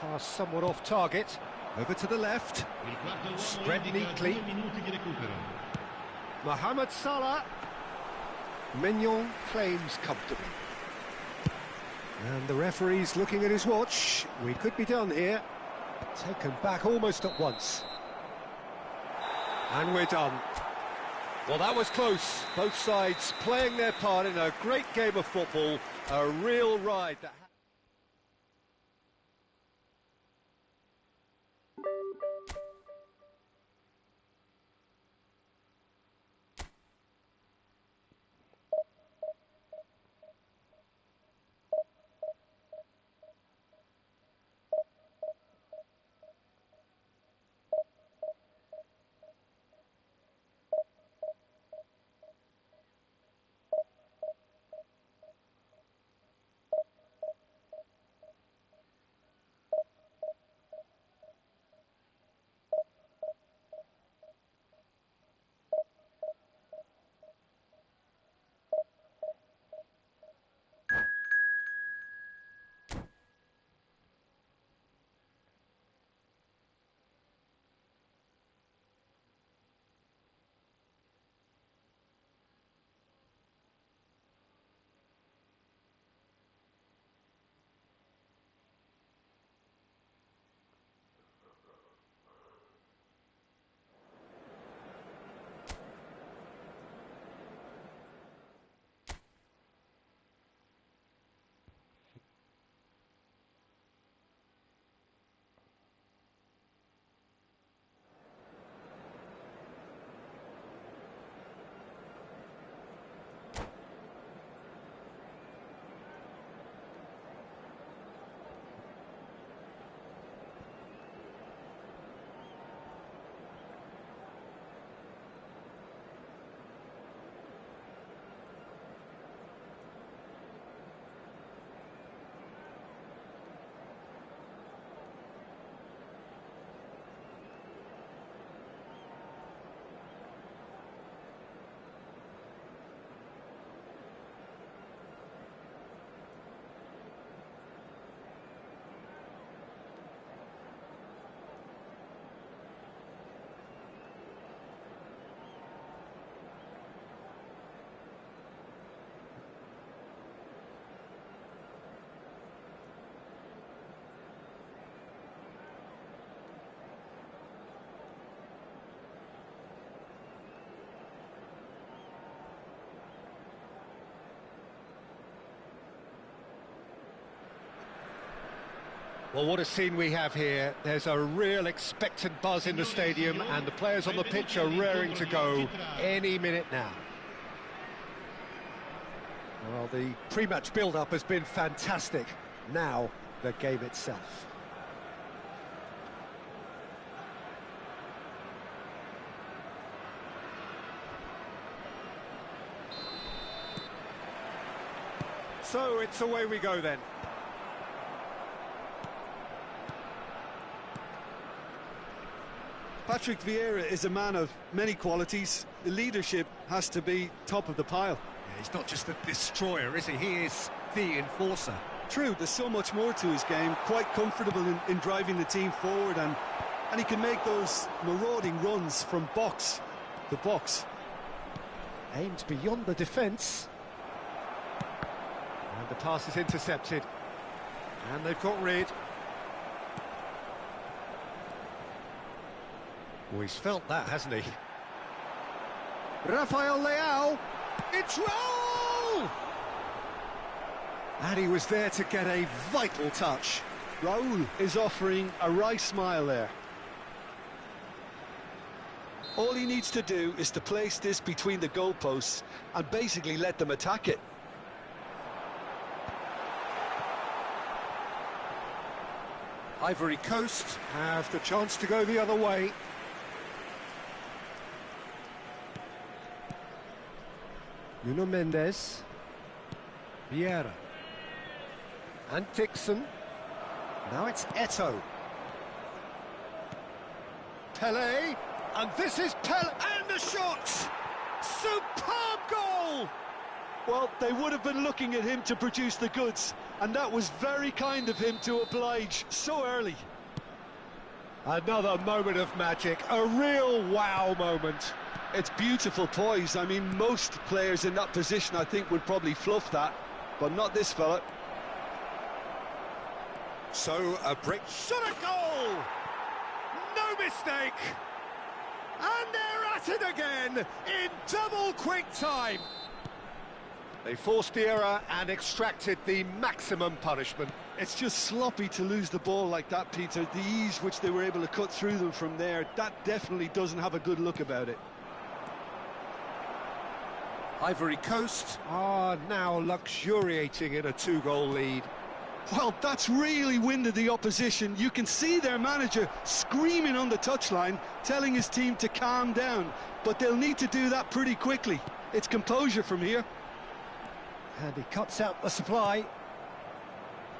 Pass somewhat off target. Over to the left. Spread neatly. Mohamed Salah. Mignon claims comfortably. And the referee's looking at his watch. We could be done here. Taken back almost at once. And we're done. Well, that was close. Both sides playing their part in a great game of football. A real ride. Well, what a scene we have here. There's a real expectant buzz in the stadium, and the players on the pitch are raring to go any minute now. Well, the pre-match build-up has been fantastic. Now, the game itself. So, it's away we go then. Patrick Vieira is a man of many qualities. The leadership has to be top of the pile. Yeah, he's not just a destroyer, is he? He is the enforcer. True, there's so much more to his game. Quite comfortable in driving the team forward, and he can make those marauding runs from box to box. Aimed beyond the defence. And the pass is intercepted. And they've got rid. Well, he's felt that, hasn't he? Rafael Leao! It's Raul! And he was there to get a vital touch. Raul is offering a wry smile there. All he needs to do is to place this between the goalposts and basically let them attack it. Ivory Coast have the chance to go the other way. Nuno Mendes. Vieira. And Dixon. Now it's Eto'o. Pelé. And this is Pelé. And the shot! Superb goal! Well, they would have been looking at him to produce the goods, and that was very kind of him to oblige so early. Another moment of magic, a real wow moment. It's beautiful poise. I mean, most players in that position, I think, would probably fluff that, but not this fella. So, a break. Shot a goal! No mistake! And they're at it again, in double quick time. They forced the error and extracted the maximum punishment. It's just sloppy to lose the ball like that, Peter. The ease which they were able to cut through them from there, that definitely doesn't have a good look about it. Ivory Coast are now luxuriating in a 2-goal lead. Well, that's really winded the opposition. You can see their manager screaming on the touchline, telling his team to calm down. But they'll need to do that pretty quickly. It's composure from here. And he cuts out the supply.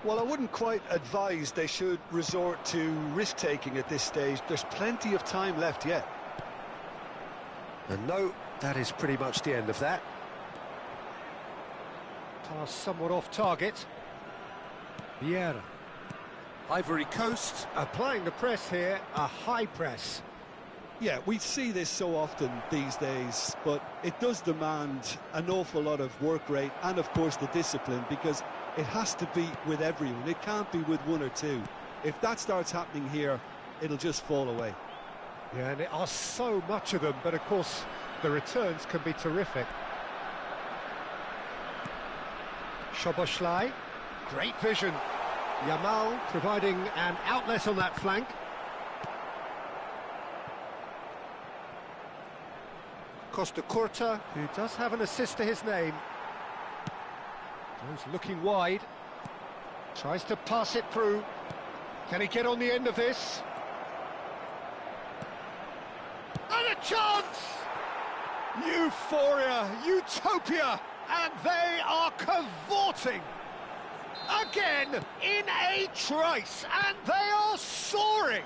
Well, I wouldn't quite advise they should resort to risk-taking at this stage. There's plenty of time left yet. And no, that is pretty much the end of that. Pass somewhat off target. Vieira. Ivory Coast applying the press here, a high press. Yeah, we see this so often these days, but it does demand an awful lot of work rate and, of course, the discipline, because it has to be with everyone. It can't be with one or two. If that starts happening here, it'll just fall away. Yeah, and there are so much of them, but of course, the returns can be terrific. Szoboszlai, great vision. Yamal providing an outlet on that flank. Costa Curta, who does have an assist to his name. Goes looking wide. Tries to pass it through. Can he get on the end of this? And a chance! Euphoria, utopia, and they are cavorting. Again, in a trice, and they are soaring.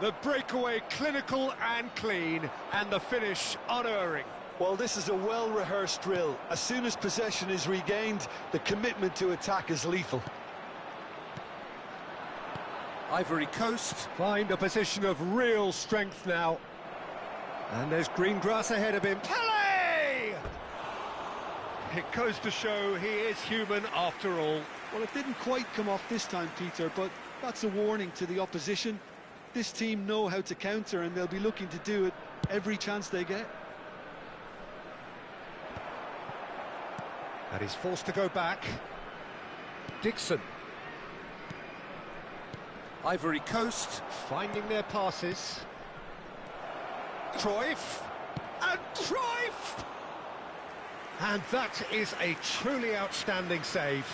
The breakaway clinical and clean, and the finish unerring. Well, this is a well-rehearsed drill. As soon as possession is regained, the commitment to attack is lethal. Ivory Coast find a position of real strength now. And there's green grass ahead of him. Pelé! It goes to show he is human after all. Well, it didn't quite come off this time, Peter, but that's a warning to the opposition. This team know how to counter, and they'll be looking to do it every chance they get. And he's forced to go back. Dixon. Ivory Coast finding their passes. Cruyff. And Cruyff! And that is a truly outstanding save.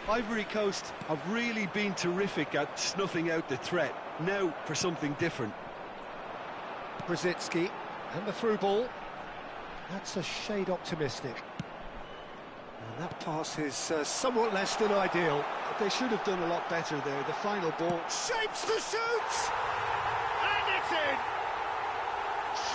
Ivory Coast have really been terrific at snuffing out the threat. Now for something different. Brzezinski and the through ball. That's a shade optimistic. And that pass is somewhat less than ideal. They should have done a lot better there. The final ball. Shapes to shoot! And it's in!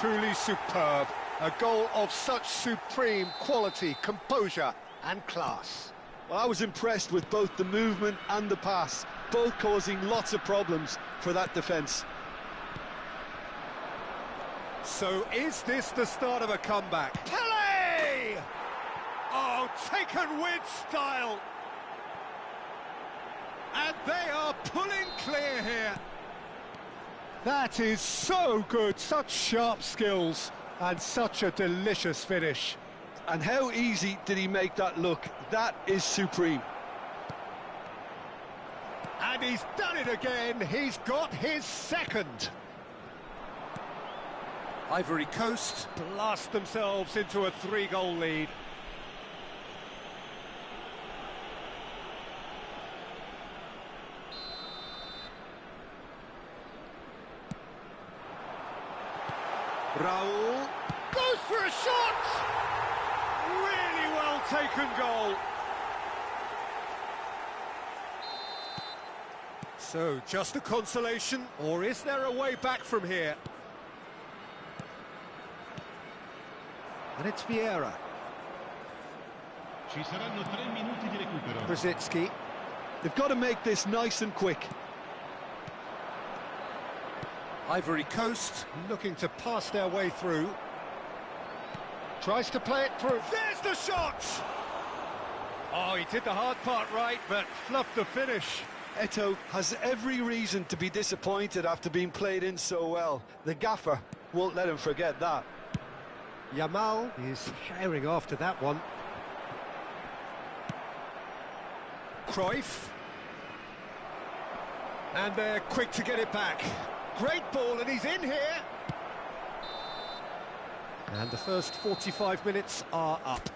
Truly superb. A goal of such supreme quality, composure and class. Well, I was impressed with both the movement and the pass, both causing lots of problems for that defence. So is this the start of a comeback? Pelé! Oh, taken with style. And they are pulling clear here. That is so good, such sharp skills and such a delicious finish. And how easy did he make that look? That is supreme. And he's done it again. He's got his second. Ivory Coast blast themselves into a 3-goal lead. Raul goes for a shot! Really well taken goal. So, just a consolation, or is there a way back from here? And it's Vieira. Ci saranno 3 minuti di recupero. Brzezinski. They've got to make this nice and quick. Ivory Coast looking to pass their way through. Tries to play it through. There's the shot! Oh, he did the hard part right, but fluffed the finish. Eto has every reason to be disappointed after being played in so well. The gaffer won't let him forget that. Yamal is herring after that one. Cruyff. And they're quick to get it back. Great ball, and he's in here. And the first 45 minutes are up.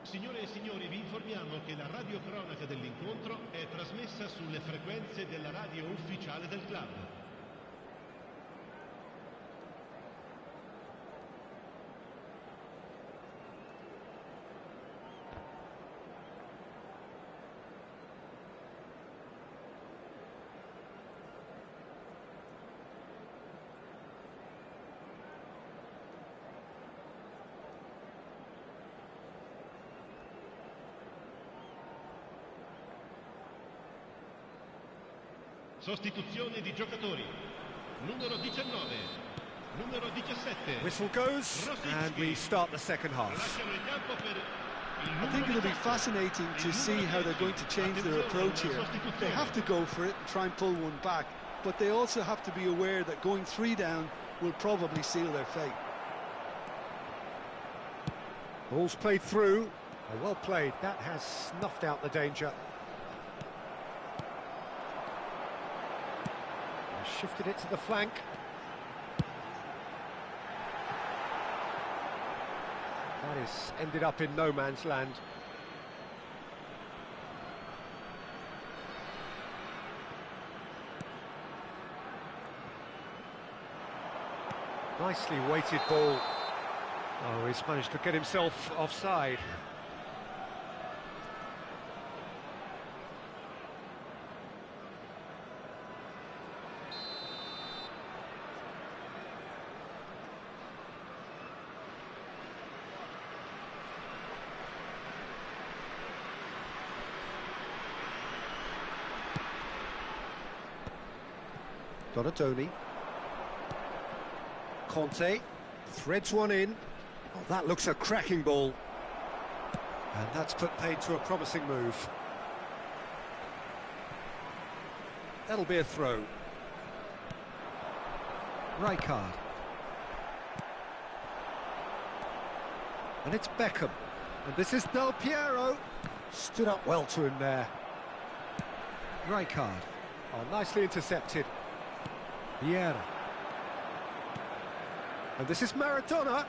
Signore e signori, vi informiamo che la radiocronaca dell'incontro è trasmessa sulle frequenze della radio ufficiale del club. Sostituzione di giocatori. Numero 19, numero 17. Whistle goes, and we start the second half. Lasciano il campo per il I think it'll be fascinating to see how they're going to change their approach here. They have to go for it and try and pull one back, but they also have to be aware that going 3 down will probably seal their fate. Ball's played through. Oh, well played. That has snuffed out the danger. Shifted it to the flank. That is ended up in no man's land. Nicely weighted ball. Oh, he's managed to get himself offside. Donatoni. Conte threads one in. Oh, that looks a cracking ball. And that's put paid to a promising move. That'll be a throw. Rijkaard. And it's Beckham. And this is Del Piero. Stood up well to him there. Rijkaard. Oh, nicely intercepted. Vieira. And this is Maradona.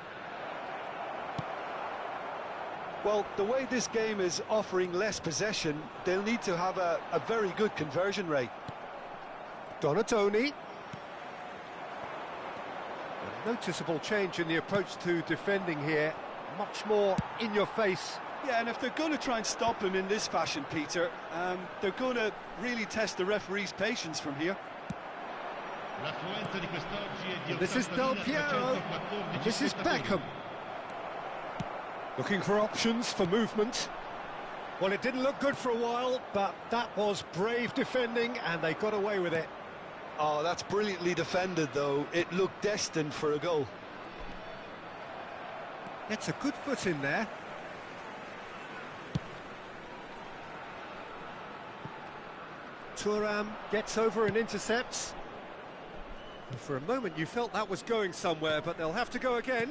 Well, the way this game is offering less possession, they'll need to have a very good conversion rate. Donatoni. A noticeable change in the approach to defending here. Much more in your face. Yeah, and if they're going to try and stop him in this fashion, Peter, they're going to really test the referee's patience from here. And this is Del Piero. This is Beckham. Looking for options for movement. Well, it didn't look good for a while, but that was brave defending, and they got away with it. Oh, that's brilliantly defended, though. It looked destined for a goal. It's a good foot in there. Thuram gets over and intercepts. And for a moment you felt that was going somewhere, but they'll have to go again.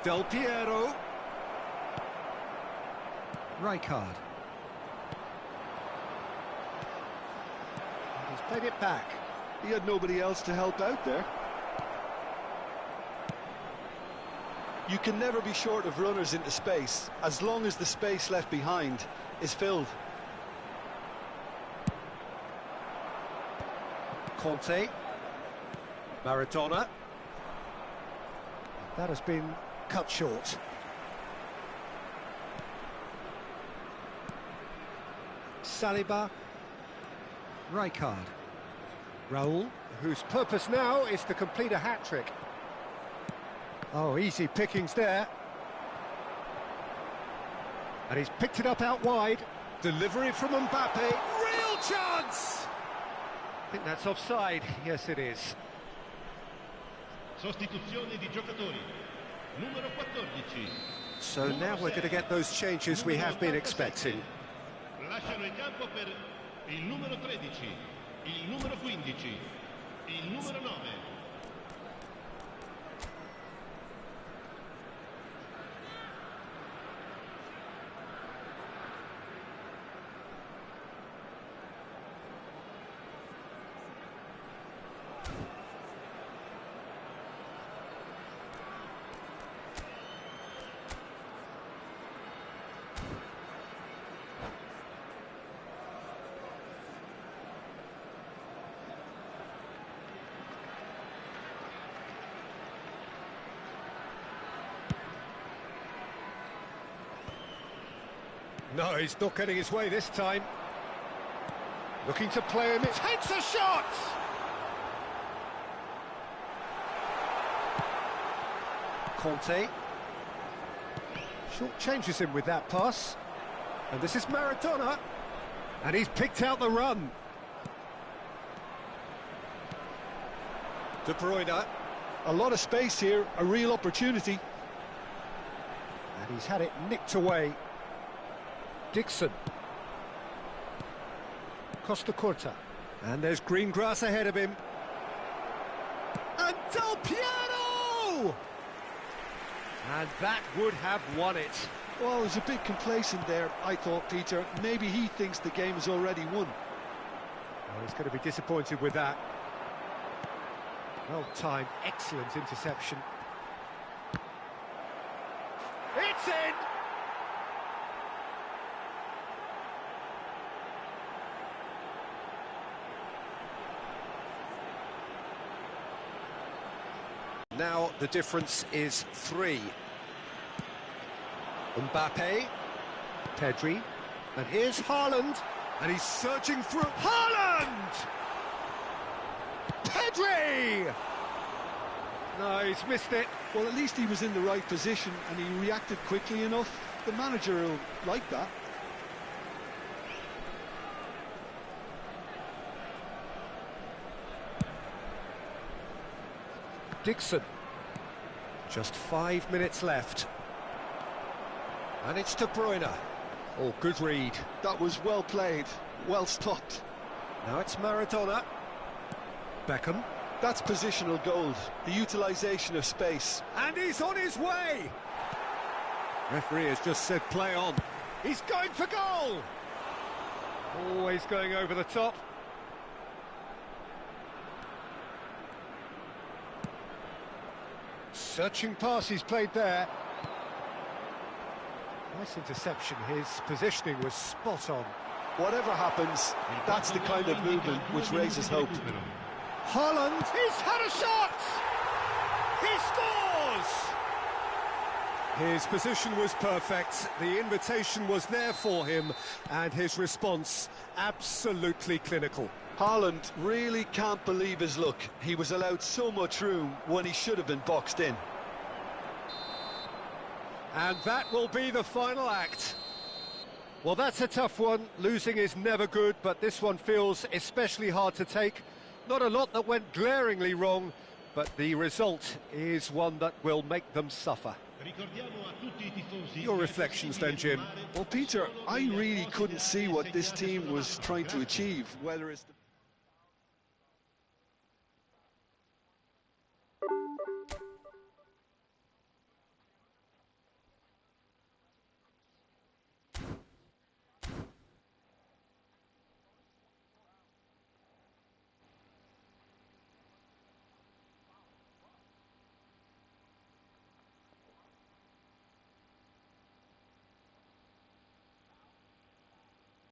Del Piero. Rijkaard. He's played it back. He had nobody else to help out there. You can never be short of runners into space, as long as the space left behind is filled. Conte. Maradona. That has been cut short. Saliba. Rijkaard. Raul, whose purpose now is to complete a hat-trick. Oh, easy pickings there. And he's picked it up out wide. Delivery from Mbappe. Real chance! I think that's offside. Yes, it is. Sostituzione di giocatori. Numero 14. So now we're going to get those changes we have been expecting. Lasciano il campo per il numero 13, il numero 15, il numero 9. No, he's not getting his way this time. Looking to play him, takes a shot! Conte. Short changes him with that pass. And this is Maradona. And he's picked out the run. De Bruyne. A lot of space here, a real opportunity. And he's had it nicked away. Dixon. Costa Curta. And there's green grass ahead of him. And Del Piero! And that would have won it. Well, there's a bit complacent there, I thought, Peter. Maybe he thinks the game is already won. Well, he's going to be disappointed with that. Well timed, excellent interception. It's in! Now the difference is 3. Mbappe, Pedri, and here's Haaland, and he's searching through. Haaland! Pedri! No, he's missed it. Well, at least he was in the right position and he reacted quickly enough. The manager will like that. Dixon. Just 5 minutes left. And it's De Bruyne. Oh, good read. That was well played, well stopped. Now it's Maradona. Beckham. That's positional gold, the utilisation of space. And he's on his way! Referee has just said play on. He's going for goal! Always going over the top. Searching pass he's played there. Nice interception, his positioning was spot on. Whatever happens, that's the kind of movement which raises hope. Haaland, he's had a shot! He scores! His position was perfect, the invitation was there for him, and his response absolutely clinical. Haaland really can't believe his luck. He was allowed so much room when he should have been boxed in. And that will be the final act. Well, that's a tough one. Losing is never good, but this one feels especially hard to take. Not a lot that went glaringly wrong, but the result is one that will make them suffer. Your reflections then, Jim? Well, Peter, I really couldn't see what this team was trying to achieve, whether it's...